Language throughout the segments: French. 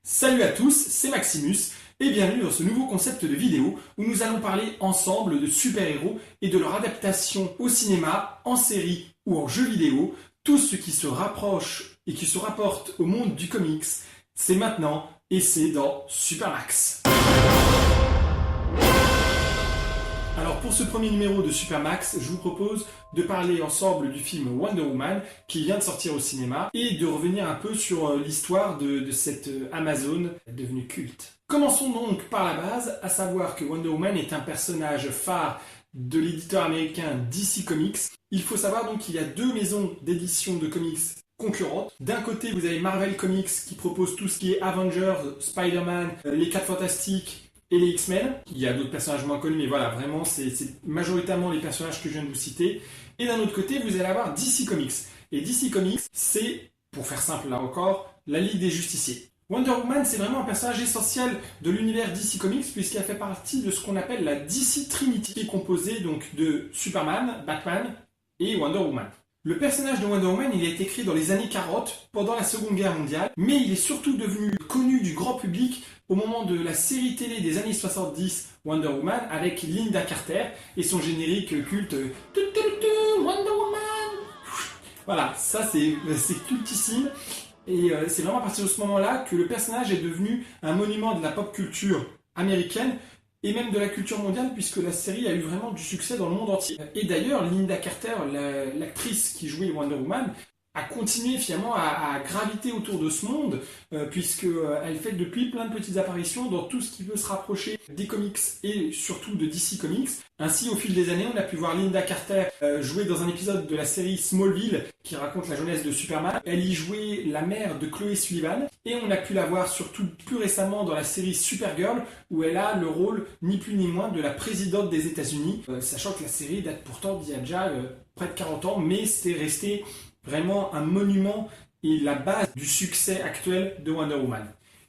Salut à tous, c'est Maximus et bienvenue dans ce nouveau concept de vidéo où nous allons parler ensemble de super-héros et de leur adaptation au cinéma, en série ou en jeu vidéo, tout ce qui se rapproche et qui se rapporte au monde du comics. C'est maintenant et c'est dans Supermax. Alors pour ce premier numéro de Supermax, je vous propose de parler ensemble du film Wonder Woman qui vient de sortir au cinéma et de revenir un peu sur l'histoire de cette Amazone devenue culte. Commençons donc par la base, à savoir que Wonder Woman est un personnage phare de l'éditeur américain DC Comics. Il faut savoir donc qu'il y a deux maisons d'édition de comics concurrentes. D'un côté, vous avez Marvel Comics qui propose tout ce qui est Avengers, Spider-Man, les 4 Fantastiques et les X-Men. Il y a d'autres personnages moins connus, mais voilà, vraiment, c'est majoritairement les personnages que je viens de vous citer. Et d'un autre côté, vous allez avoir DC Comics. Et DC Comics, c'est, pour faire simple là encore, la Ligue des Justiciers. Wonder Woman, c'est vraiment un personnage essentiel de l'univers DC Comics, puisqu'elle fait partie de ce qu'on appelle la DC Trinity, qui est composée donc de Superman, Batman et Wonder Woman. Le personnage de Wonder Woman, il a été créé dans les années 40, pendant la Seconde Guerre mondiale, mais il est surtout devenu connu du grand public au moment de la série télé des années 70, Wonder Woman, avec Linda Carter et son générique culte Wonder Woman. Voilà, ça c'est cultissime. Et c'est vraiment à partir de ce moment-là que le personnage est devenu un monument de la pop culture américaine et même de la culture mondiale, puisque la série a eu vraiment du succès dans le monde entier. Et d'ailleurs, Linda Carter, l'actrice qui jouait Wonder Woman, a continué finalement à graviter autour de ce monde, puisqu'elle fait depuis plein de petites apparitions dans tout ce qui peut se rapprocher des comics et surtout de DC Comics. Ainsi, au fil des années, on a pu voir Linda Carter jouer dans un épisode de la série Smallville qui raconte la jeunesse de Superman. Elle y jouait la mère de Chloé Sullivan et on a pu la voir surtout plus récemment dans la série Supergirl où elle a le rôle ni plus ni moins de la présidente des États-Unis, sachant que la série date pourtant d'il y a déjà près de 40 ans, mais c'est resté vraiment un monument et la base du succès actuel de Wonder Woman.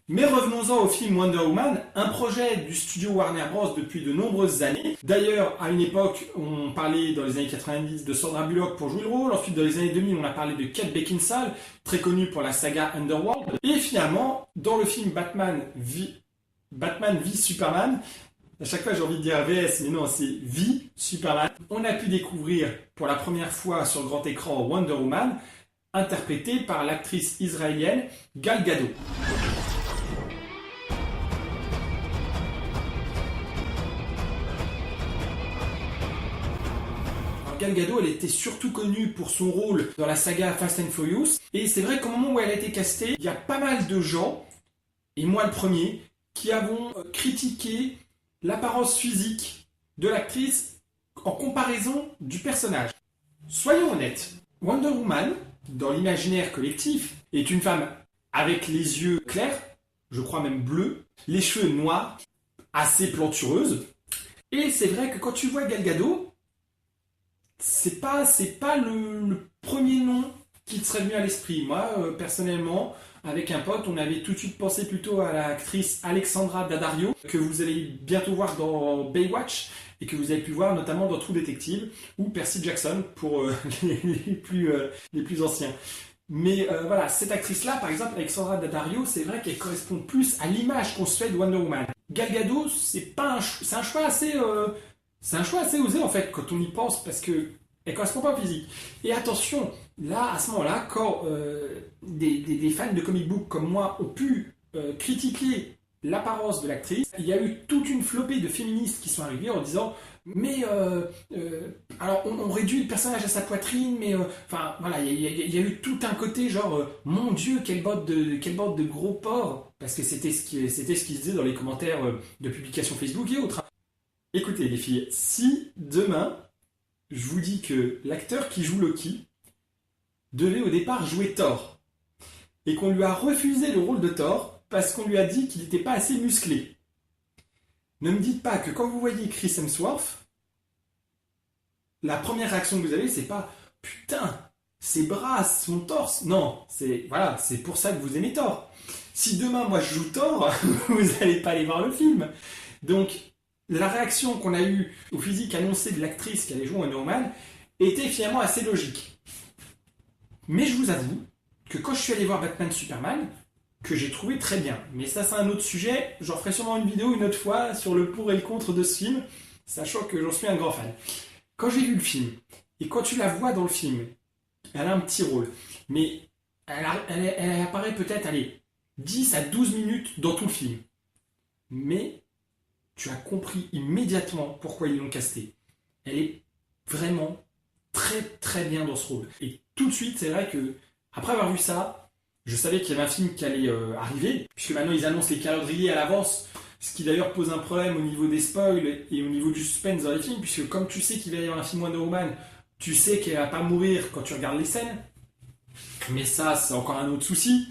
Mais revenons-en au film Wonder Woman, un projet du studio Warner Bros. Depuis de nombreuses années. D'ailleurs, à une époque, on parlait dans les années 90 de Sandra Bullock pour jouer le rôle. Ensuite, dans les années 2000, on a parlé de Kate Beckinsale, très connue pour la saga Underworld. Et finalement, dans le film Batman v Superman, à chaque fois j'ai envie de dire VS, mais non, c'est V Superman, on a pu découvrir pour la première fois sur le grand écran Wonder Woman, interprétée par l'actrice israélienne Gal Gadot. Gal Gadot, elle était surtout connue pour son rôle dans la saga Fast and Furious. Et c'est vrai qu'au moment où elle a été castée, il y a pas mal de gens, et moi le premier, qui avons critiqué l'apparence physique de l'actrice en comparaison du personnage. Soyons honnêtes, Wonder Woman, dans l'imaginaire collectif, est une femme avec les yeux clairs, je crois même bleus, les cheveux noirs, assez plantureuse. Et c'est vrai que quand tu vois Gal Gadot, c'est pas le premier nom qui te serait venu à l'esprit. Moi, personnellement, avec un pote, on avait tout de suite pensé plutôt à l'actrice Alexandra Daddario, que vous allez bientôt voir dans Baywatch, et que vous avez pu voir notamment dans True Detective, ou Percy Jackson, pour les plus anciens. Mais voilà, cette actrice-là, par exemple, Alexandra Daddario, c'est vrai qu'elle correspond plus à l'image qu'on se fait de Wonder Woman. Gal Gadot, c'est un choix assez osé en fait, quand on y pense, parce que elle correspond pas au physique. Et attention, là, à ce moment-là, quand des fans de comic book comme moi ont pu critiquer l'apparence de l'actrice, il y a eu toute une flopée de féministes qui sont arrivées en disant mais alors on réduit le personnage à sa poitrine, mais enfin voilà, il y a eu tout un côté genre mon Dieu, quelle bande de gros porcs, parce que c'était ce qui se disait dans les commentaires de publications Facebook et autres. Écoutez les filles, si demain je vous dis que l'acteur qui joue Loki devait au départ jouer Thor et qu'on lui a refusé le rôle de Thor parce qu'on lui a dit qu'il n'était pas assez musclé, ne me dites pas que quand vous voyez Chris Hemsworth, la première réaction que vous avez, c'est pas putain, ses bras, son torse. Non, c'est pour ça que vous aimez Thor. Si demain moi je joue Thor, vous n'allez pas aller voir le film. Donc la réaction qu'on a eue au physique annoncé de l'actrice qui allait jouer Wonder Woman était finalement assez logique. Mais je vous avoue que quand je suis allé voir Batman Superman, que j'ai trouvé très bien. Mais ça, c'est un autre sujet. J'en ferai sûrement une vidéo une autre fois sur le pour et le contre de ce film, sachant que j'en suis un grand fan. Quand j'ai vu le film, et quand tu la vois dans le film, elle a un petit rôle, mais elle apparaît peut-être, allez, 10 à 12 minutes dans tout le film. Mais tu as compris immédiatement pourquoi ils l'ont castée. Elle est vraiment très très bien dans ce rôle. Et tout de suite, c'est vrai que, après avoir vu ça, je savais qu'il y avait un film qui allait arriver, puisque maintenant ils annoncent les calendriers à l'avance, ce qui d'ailleurs pose un problème au niveau des spoils et au niveau du suspense dans les films, puisque comme tu sais qu'il va y avoir un film Wonder Woman, tu sais qu'elle va pas mourir quand tu regardes les scènes. Mais ça, c'est encore un autre souci.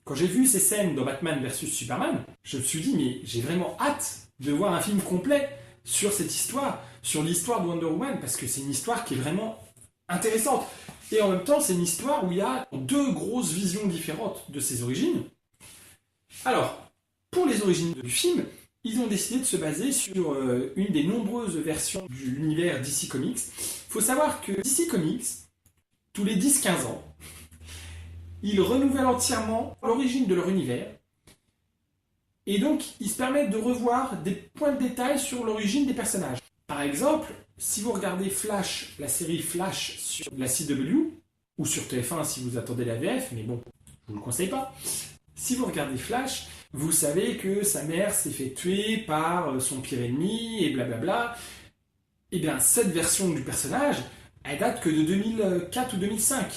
Quand j'ai vu ces scènes dans Batman vs Superman, je me suis dit, mais j'ai vraiment hâte de voir un film complet sur cette histoire, sur l'histoire de Wonder Woman, parce que c'est une histoire qui est vraiment intéressante. Et en même temps, c'est une histoire où il y a deux grosses visions différentes de ses origines. Alors, pour les origines du film, ils ont décidé de se baser sur une des nombreuses versions de l'univers DC Comics. Il faut savoir que DC Comics, tous les 10-15 ans, ils renouvellent entièrement l'origine de leur univers. Et donc, ils se permettent de revoir des points de détail sur l'origine des personnages. Par exemple, si vous regardez Flash, la série Flash sur la CW, ou sur TF1 si vous attendez la VF, mais bon, je vous le conseille pas. Si vous regardez Flash, vous savez que sa mère s'est fait tuer par son pire ennemi, et blablabla. Et bien, cette version du personnage, elle date que de 2004 ou 2005.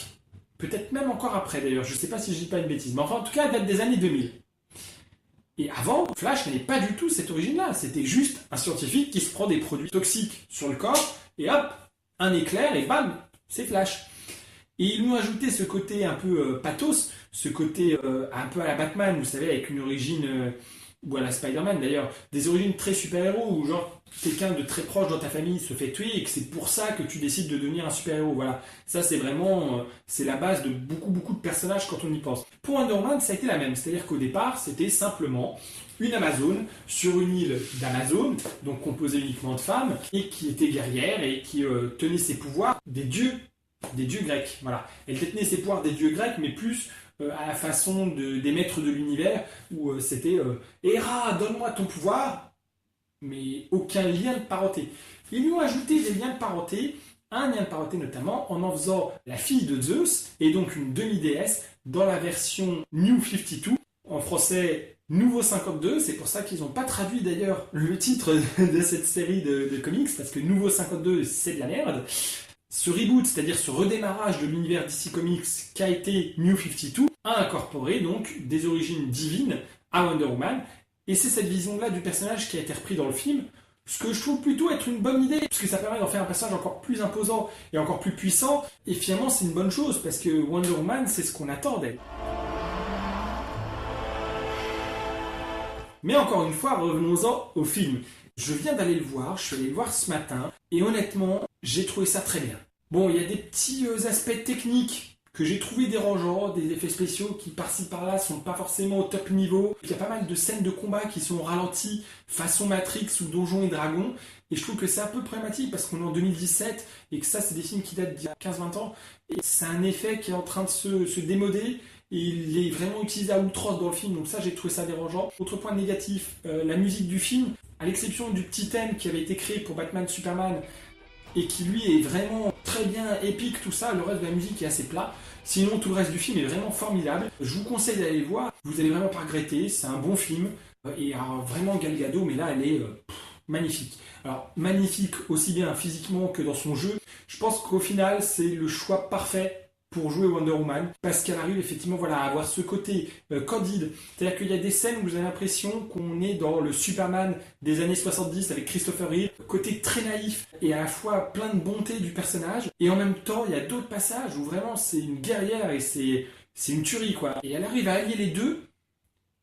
Peut-être même encore après d'ailleurs, je ne sais pas si je dis pas une bêtise, mais enfin en tout cas elle date des années 2000. Et avant, Flash n'avait pas du tout cette origine-là, c'était juste un scientifique qui se prend des produits toxiques sur le corps, et hop, un éclair, et bam, c'est Flash. Et ils lui ont ajouté ce côté un peu pathos, ce côté un peu à la Batman, vous savez, avec une origine, ou à la Spider-Man d'ailleurs, des origines très super-héros, où genre quelqu'un de très proche dans ta famille se fait tuer et que c'est pour ça que tu décides de devenir un super-héros. Voilà, ça c'est vraiment, c'est la base de beaucoup de personnages quand on y pense. Pour Wonder Woman, ça a été la même, c'est-à-dire qu'au départ, c'était simplement une Amazone sur une île d'Amazon, donc composée uniquement de femmes, et qui était guerrière et qui tenait ses pouvoirs des dieux grecs. Voilà, elle détenait ses pouvoirs des dieux grecs, mais plus à la façon des maîtres de l'univers, où c'était Héra, donne-moi ton pouvoir, mais aucun lien de parenté. Ils lui ont ajouté des liens de parenté, un lien de parenté notamment, en faisant la fille de Zeus, et donc une demi-déesse, dans la version New 52, en français Nouveau 52, c'est pour ça qu'ils n'ont pas traduit d'ailleurs le titre de cette série de comics, parce que Nouveau 52, c'est de la merde. Ce reboot, c'est-à-dire ce redémarrage de l'univers DC Comics qu'a été New 52, a incorporé donc des origines divines à Wonder Woman, et c'est cette vision-là du personnage qui a été repris dans le film, ce que je trouve plutôt être une bonne idée, parce que ça permet d'en faire un personnage encore plus imposant et encore plus puissant, et finalement c'est une bonne chose, parce que Wonder Woman, c'est ce qu'on attend d'elle. Mais encore une fois, revenons-en au film. Je viens d'aller le voir, je suis allé le voir ce matin, et honnêtement, j'ai trouvé ça très bien. Bon, il y a des petits aspects techniques que j'ai trouvé dérangeants, des effets spéciaux qui par-ci par-là sont pas forcément au top niveau. Il y a pas mal de scènes de combat qui sont ralenties façon Matrix ou Donjons et Dragons, et je trouve que c'est un peu problématique parce qu'on est en 2017 et que ça c'est des films qui datent d'il y a 15-20 ans, et c'est un effet qui est en train de se démoder. Et il est vraiment utilisé à outrance dans le film, donc ça j'ai trouvé ça dérangeant. Autre point négatif, la musique du film, à l'exception du petit thème qui avait été créé pour Batman Superman, et qui lui est vraiment très bien épique, tout ça, le reste de la musique est assez plat. Sinon tout le reste du film est vraiment formidable. Je vous conseille d'aller le voir, vous allez vraiment pas regretter, c'est un bon film, et alors, vraiment Gal Gadot, mais là elle est magnifique. Alors magnifique aussi bien physiquement que dans son jeu. Je pense qu'au final c'est le choix parfait pour jouer Wonder Woman, parce qu'elle arrive effectivement voilà, à avoir ce côté candide. C'est-à-dire qu'il y a des scènes où vous avez l'impression qu'on est dans le Superman des années 70 avec Christopher Reeve, côté très naïf et à la fois plein de bonté du personnage, et en même temps il y a d'autres passages où vraiment c'est une guerrière et c'est une tuerie quoi. Et elle arrive à allier les deux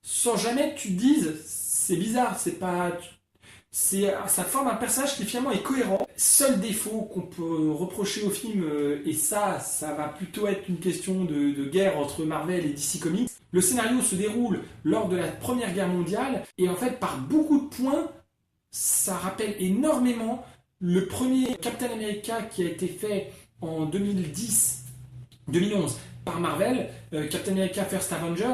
sans jamais que tu te dises c'est bizarre, c'est pas... ça forme un personnage qui finalement est cohérent. Seul défaut qu'on peut reprocher au film, et ça va plutôt être une question de guerre entre Marvel et DC Comics, le scénario se déroule lors de la Première Guerre mondiale, et en fait par beaucoup de points, ça rappelle énormément le premier Captain America qui a été fait en 2011 par Marvel, Captain America First Avenger,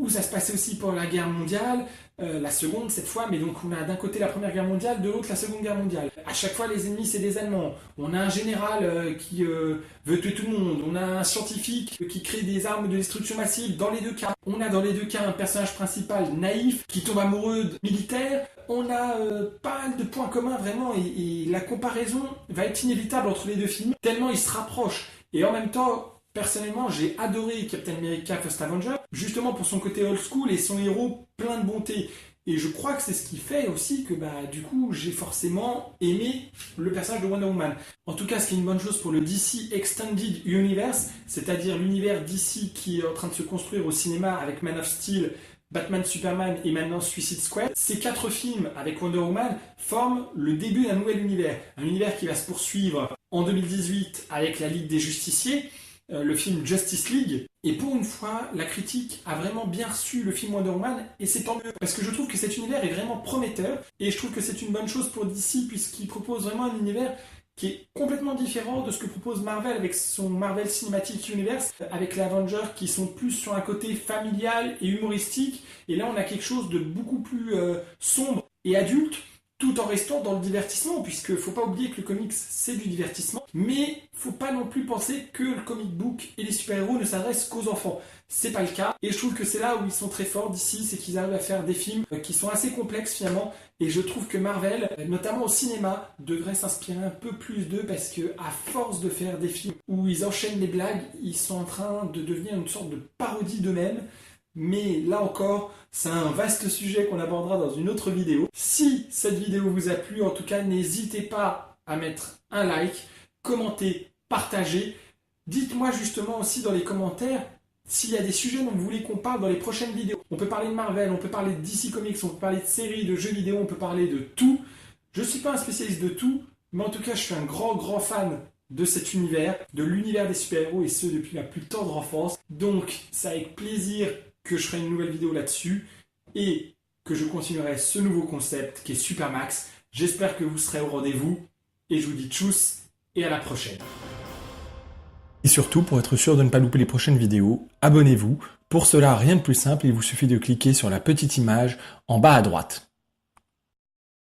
où ça se passait aussi pour la guerre mondiale, la seconde cette fois, mais donc on a d'un côté la première guerre mondiale, de l'autre la seconde guerre mondiale. À chaque fois les ennemis c'est des Allemands. On a un général qui veut tuer tout le monde, on a un scientifique qui crée des armes de destruction massive dans les deux cas. On a dans les deux cas un personnage principal naïf qui tombe amoureux de militaires. On a pas mal de points communs vraiment et la comparaison va être inévitable entre les deux films, tellement ils se rapprochent. Et en même temps, personnellement, j'ai adoré Captain America First Avenger, justement pour son côté old school et son héros plein de bonté. Et je crois que c'est ce qui fait aussi que du coup j'ai forcément aimé le personnage de Wonder Woman. En tout cas, ce qui est une bonne chose pour le DC Extended Universe, c'est-à-dire l'univers DC qui est en train de se construire au cinéma avec Man of Steel, Batman, Superman et maintenant Suicide Squad. Ces 4 films avec Wonder Woman forment le début d'un nouvel univers. Un univers qui va se poursuivre en 2018 avec la Ligue des Justiciers, le film Justice League. Et pour une fois, la critique a vraiment bien reçu le film Wonder Woman et c'est tant mieux. Parce que je trouve que cet univers est vraiment prometteur et je trouve que c'est une bonne chose pour DC puisqu'il propose vraiment un univers qui est complètement différent de ce que propose Marvel avec son Marvel Cinematic Universe, avec les Avengers qui sont plus sur un côté familial et humoristique. Et là, on a quelque chose de beaucoup plus sombre et adulte, tout en restant dans le divertissement, puisque faut pas oublier que le comics c'est du divertissement, mais faut pas non plus penser que le comic book et les super-héros ne s'adressent qu'aux enfants. C'est pas le cas, et je trouve que c'est là où ils sont très forts d'ici, c'est qu'ils arrivent à faire des films qui sont assez complexes finalement, et je trouve que Marvel, notamment au cinéma, devrait s'inspirer un peu plus d'eux, parce que à force de faire des films où ils enchaînent les blagues, ils sont en train de devenir une sorte de parodie d'eux-mêmes. Mais là encore, c'est un vaste sujet qu'on abordera dans une autre vidéo. Si cette vidéo vous a plu, en tout cas, n'hésitez pas à mettre un like, commenter, partager. Dites-moi justement aussi dans les commentaires s'il y a des sujets dont vous voulez qu'on parle dans les prochaines vidéos. On peut parler de Marvel, on peut parler de DC Comics, on peut parler de séries, de jeux vidéo, on peut parler de tout. Je ne suis pas un spécialiste de tout, mais en tout cas, je suis un grand fan de cet univers, de l'univers des super-héros, et ce depuis ma plus tendre enfance. Donc, c'est avec plaisir que je ferai une nouvelle vidéo là-dessus et que je continuerai ce nouveau concept qui est Supermax. J'espère que vous serez au rendez-vous et je vous dis tchuss et à la prochaine. Et surtout, pour être sûr de ne pas louper les prochaines vidéos, abonnez-vous. Pour cela, rien de plus simple, il vous suffit de cliquer sur la petite image en bas à droite.